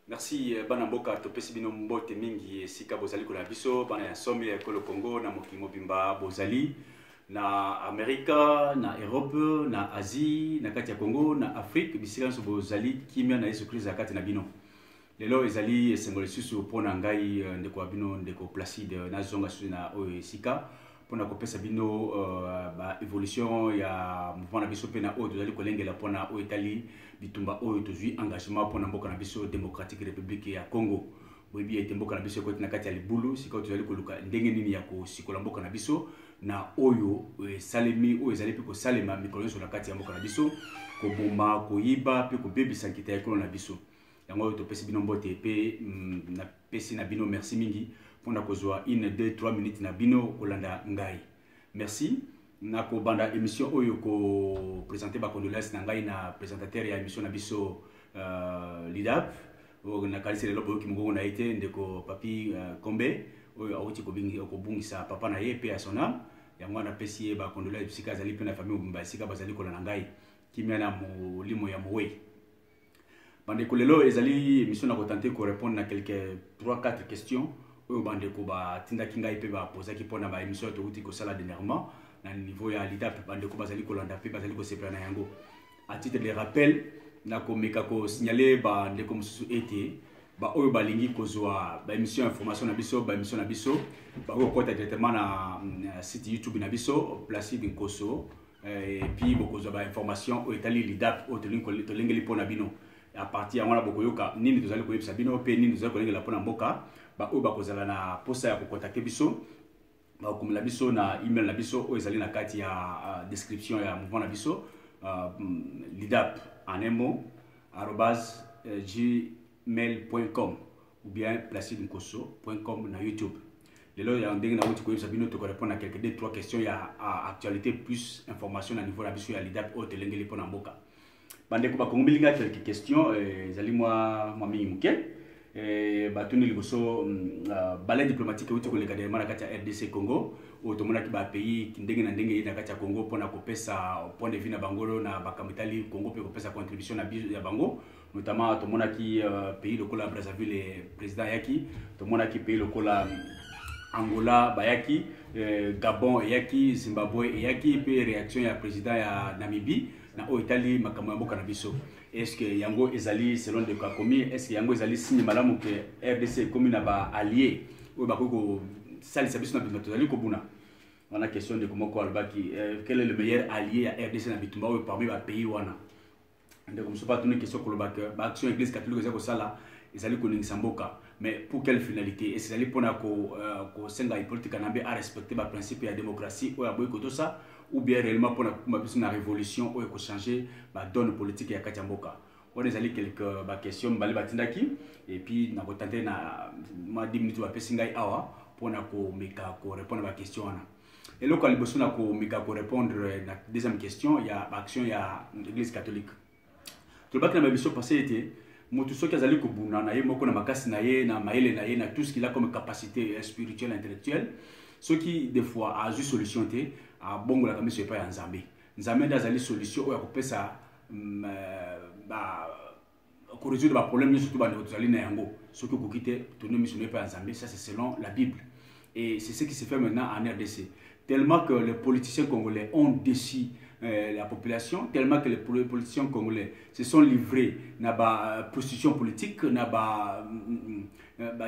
Merci bana mboka topesi bino mbote mingi esika bozali kola biso bana ya somi ya ekolo Congo na mokili mobimba bozali na Amerika na Europe na Asie na kati ya Congo na Afrique bisika nso bozali kimia na Yesu Christ akati na bino lelo ezali esengo lisusu mpona ngai ndeko ya bino ndeko Placide na zonga susu na oyo esika mpona kopesa bino ba évolution ya mouvement na biso pe na oyo tozali kolengela mpona oyo etali bitumba oyo tozwi engagement mpona mboka na biso démocratique république ya Congo boyebi ete mboka na biso ekoti na kati ya libulu sika tozali koluka ndenge nini ya kosikola mboka na biso na oyo esalemi oyo ezali mpe kosalema mikolo nyonso na kati ya mboka na biso koboma koyiba mpe kobebisa nkita ya ekolo na biso yango oyo topesi bino mbote pe napesi na bino merci mingi mpona kozwa 1 2 3 minutes na bino kolanda ngai merci nako banda émission oyo ko présenter ba condoléances na ngai na présentateur ya émission na biso LIDAP na kalisi lelo boyo kimongo na été ndeko papi Kombe oyo awuti kobungisa papa na ye pe ya sona yango na pesi ba condoléances bisika zali pe na famille mbamba sika bazali kolanda ngai kimia na molimo ya mowe bandeko lelo ezali émission na ko tenter ko répondre na quelques 3-4 questions oyo bandeko ba tindaki ngai pe ba posaki mpona ba émission to uti ko sala dernièrement na niveau ya LIDAP bandeko bazali kolanda pe bazali ko sepela na yango à titre de rappel na ko meka ko signaler ba ndeko mususu ete ba oyo balingi kozwa ba émission information na biso ba émission na biso ba ko kota directement na site YouTube na biso Placide Nkoso et puis bokozwa ba information oyo etali LIDAP oyo tolengeli mpona bino à partir ya wana bokoyoka nini tozali koyebisa bino pe nini tozali kolengela mpona mboka ba oyo bakozala na posa ya kokontakte biso bakomela biso na email na biso oyo ezali na kati ya description ya mouvement na biso lidap en un mot @gmail.com ou bien placidenkoso.com na YouTube lelo ya ndenge na wuti koyebisa bino to répondre à quelques 2-3 questions ya actualité plus information na niveau na biso ya lidap oyo tolengeli mpona mboka bandeko bakongomelinga quelques questions ezali mwa mingi muke batuni liboso balai diplomatique uti koleka derema na kati ya RDC Congo oyo tomonaki ba pays ndenge na ndenge na kati ya Congo mpona kopesa point de vue na bango na bakamitali Congo pe kopesa contribution na ya bango notamment tomonaki pays lokola Brazzaville président yaki tomonaki pays lokola Angola bayaki Gabon yaki Zimbabwe yaki pe réaction ya président ya Namibie na oyo etali makambo ya mboka na biso est-ce que yango ezali selon de Kakomi est-ce que yango ezali signe malamu ke RDC komi na ba allié oyo bakoko salisa biso na bitumba tozali kobuna wana question de komoko albaki quel est le meilleur allié ya RDC na bitumba oyo parmi ba pays wana ndeko musopa tuni question koloba ke ba action église catholique ezali kosala ezali koningisa mboka mais pour quelle finalité est-ce ezali pona ko senga politique na mbe a respecter ba principe ya démocratie oyo aboyi kotosa ou bien réellement pour la révolution ou pour changer la donne politique ya kati ya mboka on ezali quelques questions mbali batindaki et puis na kotanter na ma 10 minutes ba pesingai awa pour na ko meka ko répondre ba question wana et loko liboso na ko meka ko répondre na deuxième question ya action ya l'église catholique to bakna ba biso passé été motu soki azali ko buna na ye moko na makasi na ye na maele na ye na tout ce qu'il a comme capacité spirituelle intellectuelle ce qui des fois a juste solution té a bongo la kamiso epa ya nzambe nzambe ndazali solution oyo akopesa ba ko résoudre ba problème surtout ba tozali na yango ce que kokite tourner mission epa ya nzambe ça c'est selon la Bible et c'est ce qui se fait maintenant en RDC tellement que les politiciens congolais ont déçu la population tellement que les politiciens congolais se sont livrés na ba prostitution politique na ba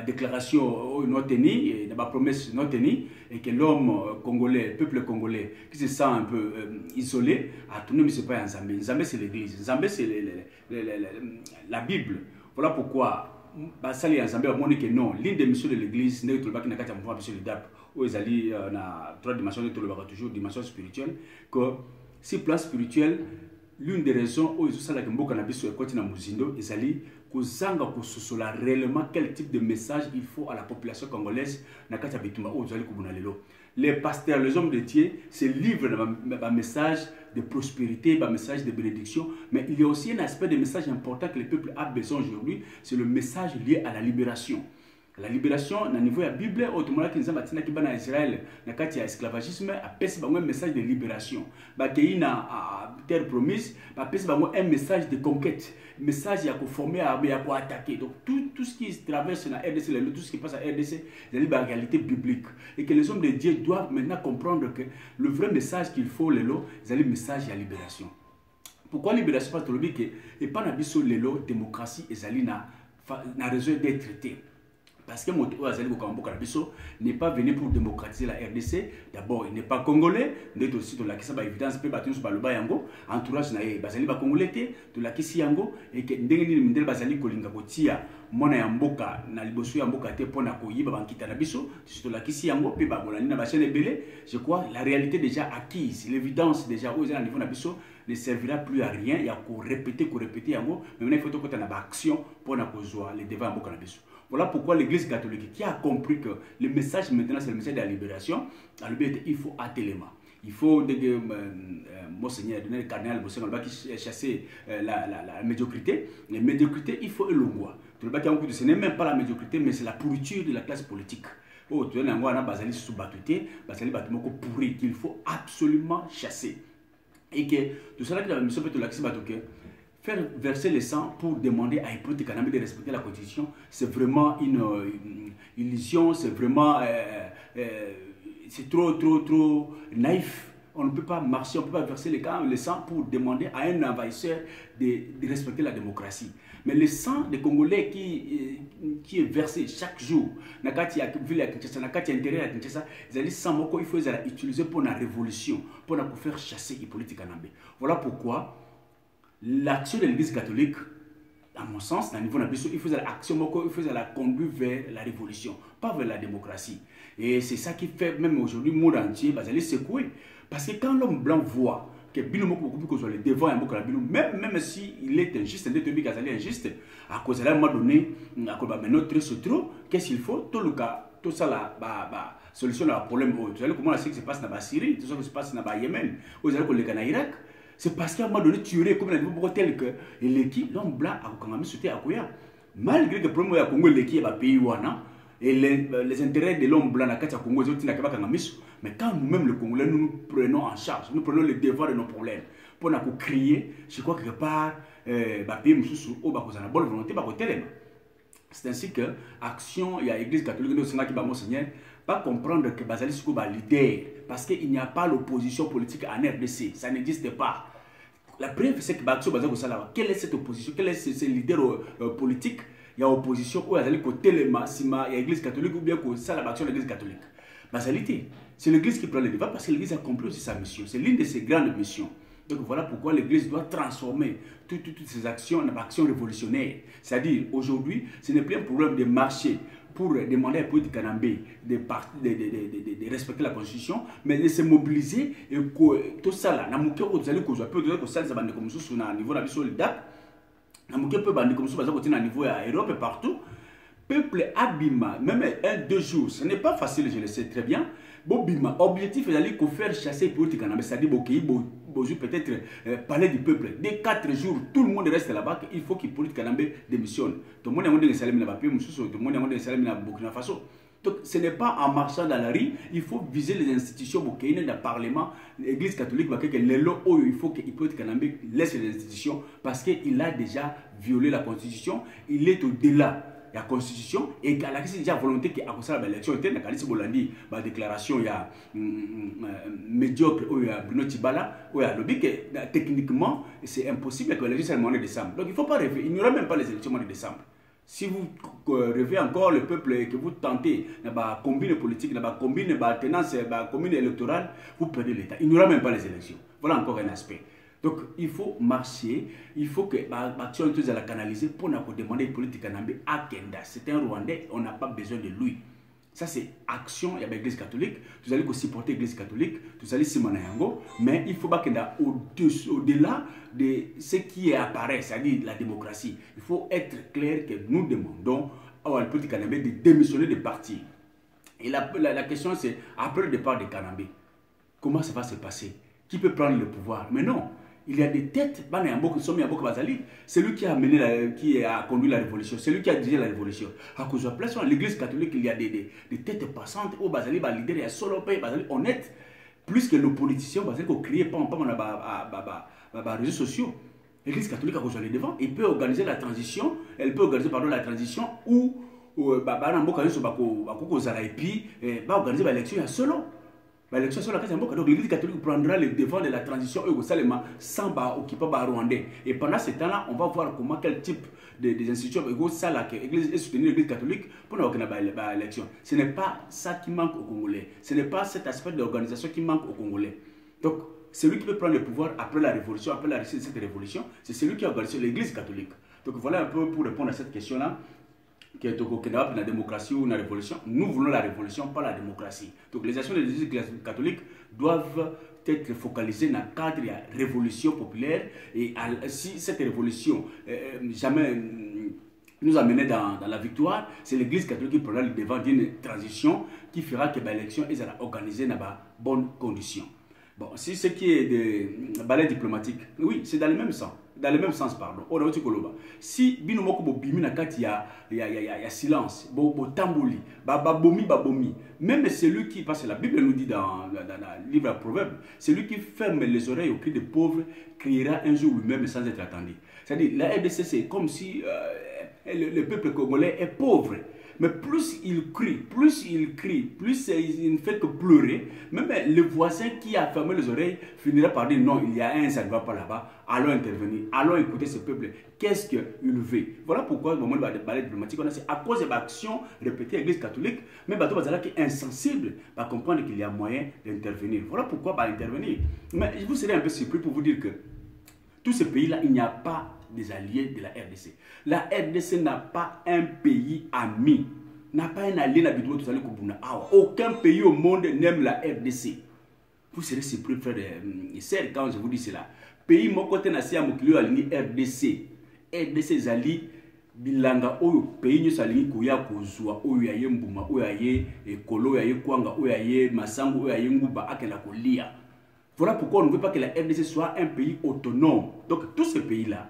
déclaration non tenue na ba promesse non tenue et que l'homme congolais peuple congolais qui se sent un peu isolé a tourné mais c'est pas Nzambe Nzambe c'est l'église Nzambe c'est la Bible voilà pourquoi basali Nzambe a montré que non l'une des missions de l'église n'est que le na kati ya mouvement monsieur le DAP où ils allaient na 3 dimensions de toujours dimension spirituelle que si place spirituelle l'une des raisons où ils ont ça que mboka na biso ekoti na muzindo ezali kozanga kososola réellement quel type de message il faut à la population congolaise na kati ya bitumba où ezali kubuna lelo les pasteurs les hommes de Dieu se livrent un message de prospérité un message de bénédiction mais il y a aussi un aspect de message important que le peuple a besoin aujourd'hui c'est le message lié à la libération La libération, au niveau de la Bible, autrement qui nous a dit que Israël, dans le cas de l'esclavagisme, a un message de libération. Il y a une terre promise, un message de conquête, un message de former, de attaquer. Donc tout ce qui traverse la RDC, tout ce qui passe à RDC, c'est la réalité biblique. Et que les hommes de Dieu doivent maintenant comprendre que le vrai message qu'il faut, c'est le message de la libération. Pourquoi libération? Parce que et pas la démocratie et na raison d'être traité. Parce que mon n'est pas venu pour démocratiser la RDC. D'abord, il n'est pas congolais. D'être aussi de la question évidence peut battre sur le bayango. Entourage na bazali ba congolais de la question yango et que ndenge ni mindel bazali kolinga kotia mona ya mboka na liboso ya mboka te pona koyiba bankita na biso sur la question yango pe ba bolani na ba chaîne belé. Je crois la réalité déjà acquise, l'évidence déjà au niveau na biso ne servira plus à rien. Il y a qu'on répéter yango. Mais maintenant il faut que tu aies une action pour na kozwa les devants mboka na biso. Voilà pourquoi l'Église catholique, qui a compris que le message maintenant c'est le message de la libération, il faut atteler. Il faut, Monseigneur, donner le cardinal, qui chasser la médiocrité. La médiocrité, il faut le voir. Ce n'est même pas la médiocrité, mais c'est la pourriture de la classe politique. Oh, tu vois, on a basali sous battuté, basali battement pourri qu'il faut absolument chasser. Et que tout ça, la mission peut l'accès battué. Faire verser le sang pour demander à Hippolyte Kanambe de respecter la Constitution, c'est vraiment une illusion, c'est vraiment c'est trop naïf. On ne peut pas marcher, on ne peut pas verser le sang pour demander à un envahisseur de respecter la démocratie. Mais le sang des Congolais qui est versé chaque jour, dans la ville de Kinshasa, dans l'intérieur de Kinshasa, il faut utiliser pour la révolution, pour faire chasser Hippolyte Kanambe. Voilà pourquoi l'action de l'Église catholique, à mon sens, à niveau national, il faisait l'action, il faisait la conduire vers la révolution, pas vers la démocratie. Et c'est ça qui fait, même aujourd'hui, le monde entier, va aller secouer. Parce que quand l'homme blanc voit que Binomoko beaucoup plus que le devant même s'il est injuste, il est injuste, à cause de un moment donné, à cause de notre trop, qu'est-ce qu'il faut? Tout le cas, tout ça, la solution à problème. Vous savez comment ce qui se passe dans la Syrie, tout ça qui se passe dans le Yémen, vous savez que le Irak. C'est parce qu'à un moment donné, tu aurais comme un niveau tel que l'homme blanc a quand sauté à Kouya. Malgré que le problème est Congo, l'équipe est pays wana et les intérêts de l'homme blanc à Congo, mais quand nous-mêmes, le Congolais, nous nous prenons en charge, nous prenons le devoir de nos problèmes pour nous crier, je crois que quelque part, bonne volonté, c'est ainsi que l'action, il y a l'Église catholique, nous sommes qui va Monseigneur, pas comprendre que Bazali Soukou est leader, parce qu'il n'y a pas l'opposition politique en RDC, ça n'existe pas. La preuve, c'est que Bazali Soukou, quelle est cette opposition, quel est ce leader politique? Il y a opposition, où il y a côté l'Église catholique, ou bien que ça, la action de l'Église catholique. Bazalité, c'est l'Église qui prend le débat parce que l'Église a compris aussi sa mission, c'est l'une de ses grandes missions. Donc voilà pourquoi l'Église doit transformer toutes ses actions en actions révolutionnaires. C'est-à-dire, aujourd'hui, ce n'est plus un problème de marcher pour demander à Hippolyte Kanambe de respecter la Constitution, mais de se mobiliser et que tout ça là, vous allez causer que ça ça va comme ça sur un niveau de la soldat, peut bande comme ça à niveau à Europe et partout. Peuple abima, même 1-2 jours, ce n'est pas facile, je le sais très bien. Bobima, objectif est d'aller faire chasser Hippolyte Kanambe, c'est-à-dire peut-être parler du peuple. Dès 4 jours, tout le monde reste là-bas, il faut qu'Hippolyte Kanambe démissionne. Tout le monde est en Salem là-bas, tout le monde est en Salem là Burkina Faso. Donc ce n'est pas en marchant dans la rue, il faut viser les institutions, le Parlement, l'Église catholique, il faut que Hippolyte Kanambe laisse les institutions parce qu'il a déjà violé la Constitution, il est au-delà. La Constitution et qu'à la déjà volonté qui a concerne l'élection interne, quand il Bolandi, la déclaration il y a médiocre où il y a Bruno Tibala, où il y a lobby que techniquement c'est impossible que l'élection soit le mois de décembre. Donc il ne faut pas rêver, il n'y aura même pas les élections au mois de décembre. Si vous rêvez encore le peuple et que vous tentez la combine politique, la combine tenance, la combine électorale, vous perdez l'État. Il n'y aura même pas les élections. Voilà encore un aspect. Donc, il faut marcher, il faut que l'action soit la canaliser pour nous demander Hippolyte Kanambe à Kenda. C'est un Rwandais, on n'a pas besoin de lui. Ça, c'est action, il y a l'Église catholique, vous allez supporter l'Église catholique, vous allez Simanayango, mais il faut pas qu'il y ait au-delà de ce qui apparaît, c'est-à-dire la démocratie. Il faut être clair que nous demandons à Hippolyte Kanambe de démissionner de parti. Et la question, c'est après le départ de Kanambe, comment ça va se passer? Qui peut prendre le pouvoir? Mais non. Il y a des têtes, c'est lui qui a amené, qui a conduit la révolution, c'est lui qui a dirigé la révolution. À cause de la place, l'église catholique, il y a des têtes passantes, au Basali, leader, il y a solo pays, Basali, honnête, plus que nos politiciens, Basali, qui ont crié pas dans les réseaux sociaux. L'église catholique a rejoint les devants, il peut organiser la transition, elle peut organiser, pardon, la transition où, organiser l'élection à solo. L'élection sur la case donc l'église catholique prendra le devant de la transition sans occuper Rwandais. Et pendant ce temps-là, on va voir comment, quel type des institutions l'église soutenir l'église catholique pour l'élection. Ce n'est pas ça qui manque aux Congolais. Ce n'est pas cet aspect de l'organisation qui manque aux Congolais. Donc, celui qui peut prendre le pouvoir après la révolution, après la réussite de cette révolution, c'est celui qui a organisé l'église catholique. Donc, voilà un peu pour répondre à cette question-là. Qui est la démocratie ou la révolution. Nous voulons la révolution, pas la démocratie. Donc les actions de l'Église catholique doivent être focalisées dans le cadre de la révolution populaire. Et si cette révolution jamais nous amène dans la victoire, c'est l'Église catholique qui prendra le devant d'une transition qui fera que l'élection sera organisée dans de bonnes conditions. Bon, si ce qui est de balai diplomatique, oui, c'est dans le même sens. Dans le même sens, pardon. On a dit que si binomoko bo bimi na kati ya silence, bo tambouli, bomi. Même celui qui, parce que la Bible nous dit dans le livre de Proverbes, celui qui ferme les oreilles au cri des pauvres criera un jour lui-même sans être attendu. C'est-à-dire, la RDC, c'est comme si le peuple congolais est pauvre. Mais plus il crie, plus il ne fait que pleurer. Même le voisin qui a fermé les oreilles finira par dire non, il y a un, ça ne va pas là-bas. Allons intervenir, allons écouter ce peuple. Qu'est-ce qu'il veut? Voilà pourquoi, au moment de balai diplomatique, c'est à cause de l'action répétée à l'Église catholique, mais qui est insensible, va comprendre qu'il y a moyen d'intervenir. Voilà pourquoi va intervenir. Mais vous serez un peu surpris pour vous dire que tous ces pays-là, il n'y a pas des alliés de la RDC. La RDC n'a pas un pays ami, n'a pas un allié d'habitude. Aucun pays au monde n'aime la RDC. Vous serez surpris, frères et sœurs, quand je vous dis cela. Pays mon côté n'a pas RDC. RDC zali bilanga oyo pays nyo sali koya kozwa oyo ya yembuma oyo ya ye ekolo ya ye kwanga oyo ya ye masango oyo ya ye nguba akela kolia. Voilà pourquoi on ne veut pas que la RDC soit un pays autonome. Donc tous ces pays-là,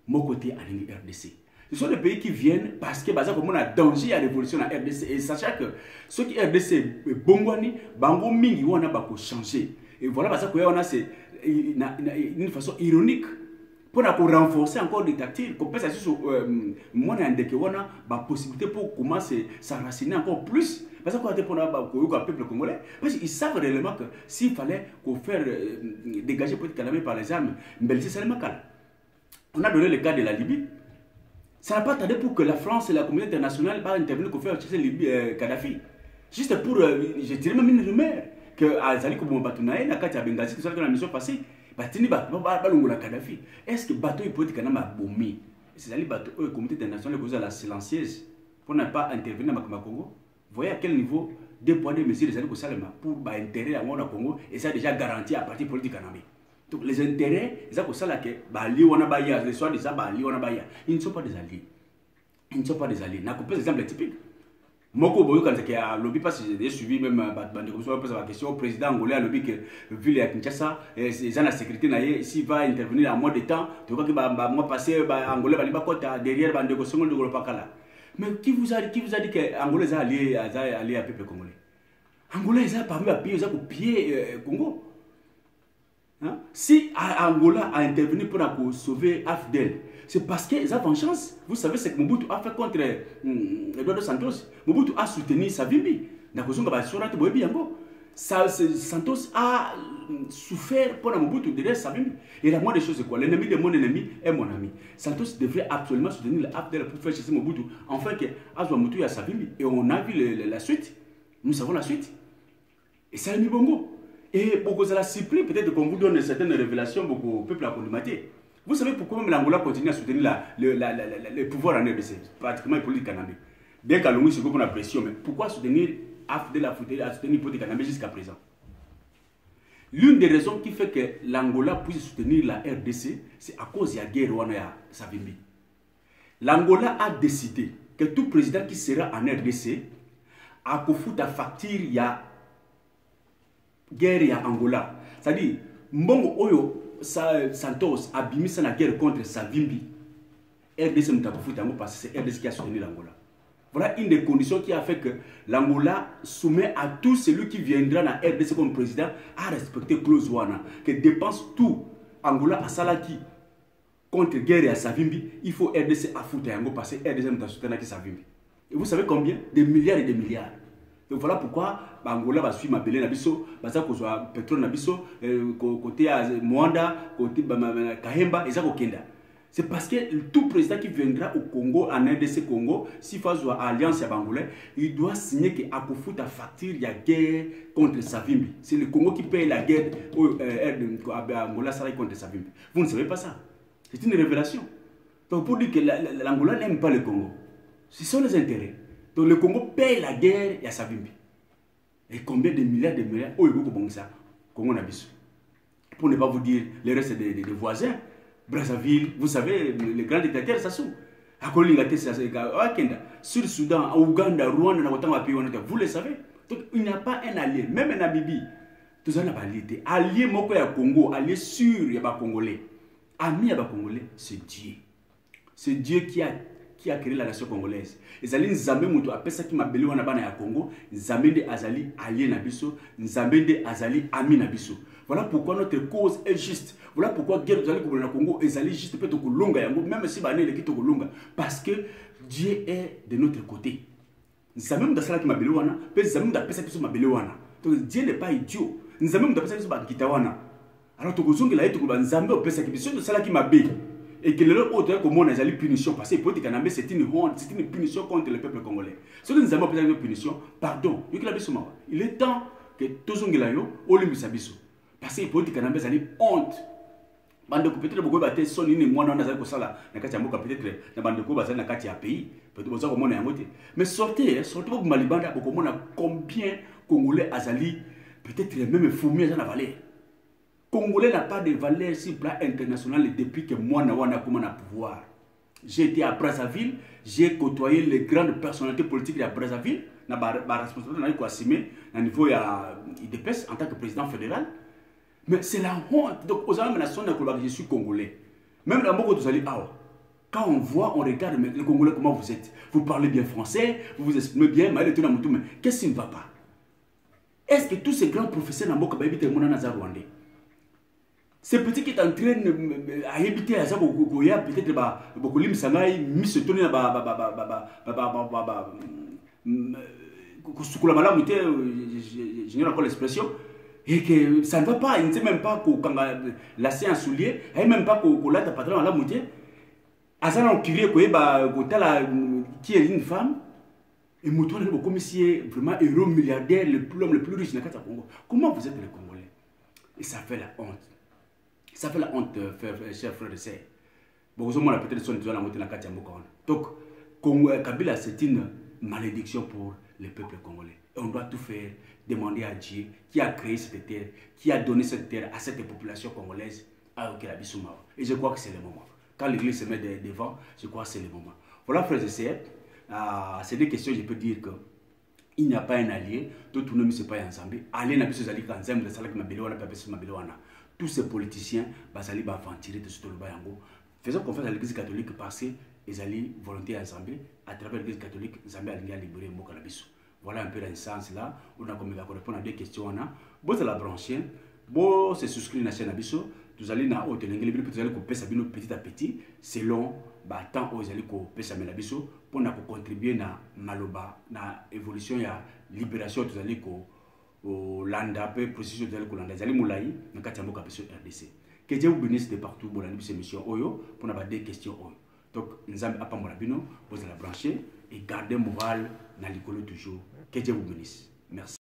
mon côté à RDC. Ce sont des pays qui viennent parce que comme on a danger à la révolution à RDC. Et sachez que ceux qui RDC bongwani, bango mingi wana bako changer. Et voilà parce que on a c'est d'une façon ironique pour renforcer encore des tactiles. Comme ça sur moi on a indiqué wana ba possibilité pour commencer s'enraciner encore plus. Parce qu'on a pour le peuple congolais, parce qu'ils savent réellement que s'il fallait qu'on fasse dégager Petit Calamé par les armes, on a donné le cas de la Libye. Ça n'a pas tardé pour que la France et la communauté internationale interviennent pour faire chasser Kadhafi. Juste pour, je dirais même une rumeur, que Azali Koumoubatounaï, Nakati Benghazi, que la mission passée, Batini Balungola Kadhafi. Est-ce que bateau Petit Calamé a bombé? C'est la communauté internationale qui a la silencieuse pour ne pas intervenir dans le Congo. Vous voyez à quel niveau deux poids deux mesures des pour intérêt à mon Congo et ça déjà garanti à partir politique canamé. Donc les intérêts, ils ont ça là que Bali wana baya, les soirs des Bali wana baya, ils ne sont pas des alliés. Ils ne sont pas des alliés. N'a coupé exemple typique. Moko boyo quand c'est à lobby parce que j'ai suivi même bande comme ça pose la question au président angolais à lobby que ville à Kinshasa les gens la sécurité naie s'il va intervenir en moins de temps, tu vois que moi passer angolais bali bakota derrière bande de seconde de Golopakala. Mais qui vous a dit que Angola est allié à peuple congolais? Angola est parmi les pays qui pillé Congo. Hein? Si Angola a intervenu pour sauver Afdel, c'est parce qu'ils ont vengeance. Vous savez ce que Mobutu a fait contre Eduardo Santos. Mobutu a soutenu Savimbi. Santos a souffert pour Mobutu derrière Savimbi. Et la moindre des choses, c'est quoi? L'ennemi de mon ennemi est mon ami. Santos devrait absolument soutenir l'Afdel pour faire chasser Mobutu, enfin que Azwa Mobutu a Savimbi. Et on a vu la suite. Nous savons la suite. Et c'est le Bongo. Et beaucoup de la surpris, peut-être qu'on vous donne certaines révélations au peuple à Kondimate. Vous savez pourquoi même l'Angola continue à soutenir le pouvoir en RDC, pratiquement le politique canadien. Bien qu'à l'ONU, c'est la pression, mais pourquoi soutenir Afdel à soutenir le politique canadien jusqu'à présent? L'une des raisons qui fait que l'Angola puisse soutenir la RDC, c'est à cause de la guerre à Savimbi. L'Angola a décidé que tout président qui sera en RDC a foutre à facture il y a guerre à Angola. C'est-à-dire, Mbongo Oyo, Santos a bimisa na guerre contre Savimbi, RDC Mutakufutango parce que c'est RDC qui a soutenu l'Angola. Voilà une des conditions qui a fait que l'Angola soumet à tout celui qui viendra dans RDC comme président à respecter clause Wana, que dépense tout Angola à Salaki contre guerre et à Savimbi, il faut RDC à Foutango parce que RDC Mutakufutango Savimbi. Et vous savez combien? Des milliards et des milliards. Donc voilà pourquoi Angola va suivre ma belé Nabiso, Baza Kozwa pétrole Nabiso, côté Mwanda, côté Kahemba et Zakokenda. C'est parce que tout président qui viendra au Congo, en RDC Congo, s'il faut avoir alliance à Bangolais, il doit signer que Akofou ta facture, il y a guerre contre Savimbi. C'est le Congo qui paye la guerre Angola Sarai contre Savimbi. Vous ne savez pas ça. C'est une révélation. Donc pour dire que l'Angola n'aime pas le Congo, ce sont les intérêts. Donc le Congo paye la guerre à Savimbi. Et combien de milliards oh, il faut que ça Congo Nabiso. Pour ne pas vous dire le reste des voisins. Brazzaville, vous savez, les grands dictateurs, ça sont. Sur le Soudan, Ouganda, Rwanda, vous le savez. Donc il n'y a pas un allié, même un Abibi. Tout ça n'a pas allié. Allié Moko ya Congo, allié sûr, il y a pas Congolais. Ami, il y a pas Congolais, c'est Dieu. C'est Dieu qui a créé la nation congolaise. Et Zali Nzambe Moutou, après ça qui m'a belé wana bana ya Congo, Nzambe de Azali allié Nabiso, Nzambe de Azali ami Nabiso. Voilà pourquoi notre cause est juste. Voilà pourquoi la guerre de Congo est juste peut-être longa, même si bané le kito longa, parce que Dieu est de notre côté. Nzambe de Sala qui m'a belé wana, peut Nzambe de pesa qui m'a belé wana. Donc Dieu n'est pas idiot. Nzambe de pesa qui m'a kitawana. Alors tu kozongi la yeto Nzambe de pesa qui de Sala qui m'a belé. Et que leur autre comme on a une punition parce que c'est une honte, c'est une punition contre le peuple congolais. Ce que nous avons besoin de punition, pardon, il est temps que tous les gens olympisabiso parce que politique na mbeza ni honte. Bande ko peut-être beaucoup baté soni ni mwana na za ko sala na kati ya mboka peut-être na bande ko baza na kati ya pays peut-être boza ko mona yango te. Mais sortez pour malibanda ko mona combien congolais azali peut-être les mêmes fourmis dans la vallée. Congolais n'a pas de valeur sur le plan international depuis que moi, Nawana, comme on a pouvoir. J'ai été à Brazzaville, j'ai côtoyé les grandes personnalités politiques de Brazzaville, na responsabilité na assumé au niveau de l'IDPS en tant que président fédéral. Mais c'est la honte. Donc, aux amis, je suis congolais. Même dans beaucoup de quand on voit, on regarde, mais les Congolais, comment vous êtes? Vous parlez bien français, vous vous exprimez bien, mais qu'est-ce qui ne va pas? Est-ce que tous ces grands professeurs dans beaucoup de Rwandais? Ce petit qui est en train d'habiter à ça, peut-être beaucoup de Sangaï, mis se tourner je n'ai encore l'expression, et que ça ne va pas, il ne sait même pas qu'on la séance soulier, et même pas qu'on l'a patron à la moitié. À ça, on curieux qui est une femme, et Mouton est beaucoup vraiment héros milliardaire, l'homme le plus riche dans le Congo. Comment vous êtes les Congolais? Et ça fait la honte. Ça fait la honte, chers frères et sœurs. Bon, vous avez peut-être son la montée dans la carte. Donc, Kabila, c'est une malédiction pour le peuple congolais. Et on doit tout faire, demander à Dieu qui a créé cette terre, qui a donné cette terre à cette population congolaise, à Okelabisouma. Et je crois que c'est le moment. Quand l'église se met devant, je crois que c'est le moment. Voilà, frères et sœurs, c'est des questions, je peux dire que il n'y a pas un allié, tout le monde ne se pas ensemble. Allié n'a pas besoin d'aller ensemble, ça qui m'a belé, on a pas besoin de m'abeler. Tous ces politiciens, ils vont tirer de ce bayango. Faisons confiance à l'église catholique parce qu'ils allaient volonté ensemble, à travers l'église catholique, ils allaient libérer le Mokalabiso. Voilà un peu dans ce sens-là, on a comme répondre à des questions. Bon, c'est la brancher, bon, c'est souscrire à la chaîne Abisso, vous allez dans l'hôtel, vous allez couper ça petit à petit, selon le temps où vous allez couper ça Abisso, pour contribuer à l'évolution et à la libération, vous allez au landa peu processus de l'Olanda zali moulayi na kati mboka peso RDC que Dieu vous bénisse de partout pour la émission oyo pour avoir des questions oyo donc nzambe apambola bino vous la brancher et garder moral na likolo toujours que Dieu vous bénisse merci.